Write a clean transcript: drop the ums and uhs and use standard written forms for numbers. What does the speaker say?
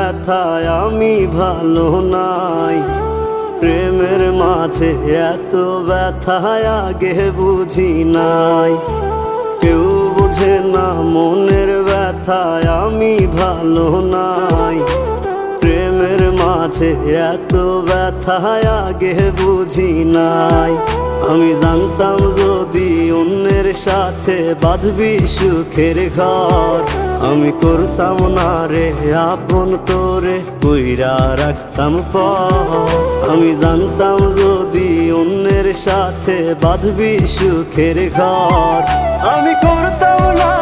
ব্যথায় আমি ভালো নাই। প্রেমের মাঝে এত ব্যথায় আগে বুঝি নাই। কেউ বোঝে না মনের ব্যথায় আমি ভালো নাই। প্রেমের মাঝে এত ব্যথায় আগে বুঝি নাই। আমি জানতাম যদি অন্যের সাথে বাঁধবি সুখের ঘর, আমি করতাম না রে আপন তোরে কইরা রাখতাম পর। আমি জানতাম যদি অন্যের সাথে বাঁধবি সুখের ঘর, আমি করতাম না